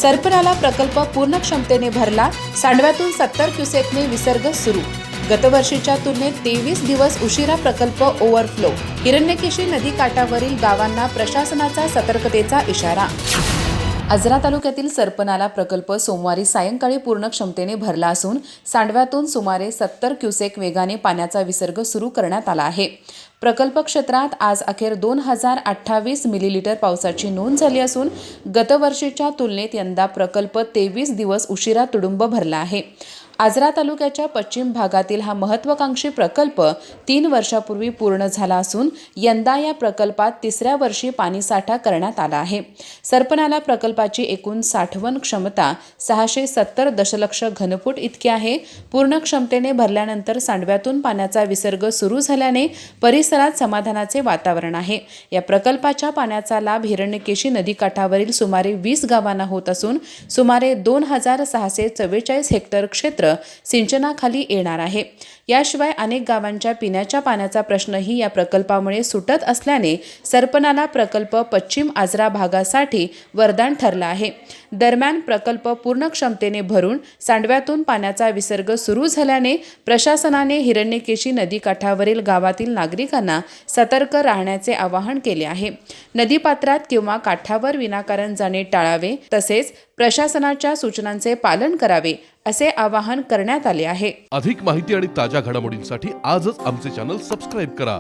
सरपणाला प्रकल्प पूर्ण क्षमतेने भरला, सांडव्यातून 70 क्युसेकने विसर्ग सुरू। गतवर्षीच्या तुलनेत 23 दिवस उशिरा प्रकल्प ओव्हरफ्लो। हिरण्यकेशी नदी काठावरील गावांना प्रशासनाचा सतर्कतेचा इशारा। आजरा तालुक्यातील सरपणाला प्रकल्प सोमवारी सायंकाळी पूर्ण क्षमतेने भरला असून सांडव्यातून सुमारे 70 क्युसेक वेगाने पाण्याचा विसर्ग सुरू करण्यात आला आहे। प्रकल्प क्षेत्रात आज अखेर 2028 मिलीलीटर पावसाची नोंद झाली असून गतवर्षीच्या तुलनेत यंदा प्रकल्प 23 दिवस उशिरा तुडुंब भरला आहे। आजरा तालुक्याच्या पश्चिम भागातील हा महत्त्वाकांक्षी प्रकल्प 3 वर्षापूर्वी पूर्ण झाला असून यंदा या प्रकल्पात तिसऱ्या वर्षी पाणीसाठा करण्यात आला आहे। सरपणाला प्रकल्पाची एकूण साठवण क्षमता 670 दशलक्ष घनफूट इतकी आहे। पूर्ण क्षमतेने भरल्यानंतर सांडव्यातून पाण्याचा विसर्ग सुरू झाल्याने परिसरात समाधानाचे वातावरण आहे। या प्रकल्पाच्या पाण्याचा लाभ हिरण्यकेशी नदीकाठावरील सुमारे 20 गावांना होत असून सुमारे 2644 हेक्टर क्षेत्र सिंचनाखाली येणार आहे। याशिवाय अनेक गावांच्या पिण्याच्या पाण्याचा प्रश्नही या प्रकल्पामुळे सुटत असल्याने सरपणाला प्रकल्प पश्चिम आजरा भागासाठी वरदान ठरला आहे। दरम्यान प्रकल्प पूर्ण क्षमतेने भरून सांडव्यातून पाण्याचा विसर्ग सुरू झाल्याने प्रशासनाने हिरण्यकेशी नदीकाठावरील गावातील नागरिकांना सतर्क राहण्याचे आवाहन केले आहे। नदीपात्रात किंवा काठावर विनाकारण जाणे टाळावे, तसेच प्रशासनाच्या सूचनांचे पालन करावे असे आवाहन करण्यात आले आहे। अधिक माहिती आणि ताज्या घडामोडींसाठी आजच आमचे चॅनल सबस्क्राइब करा।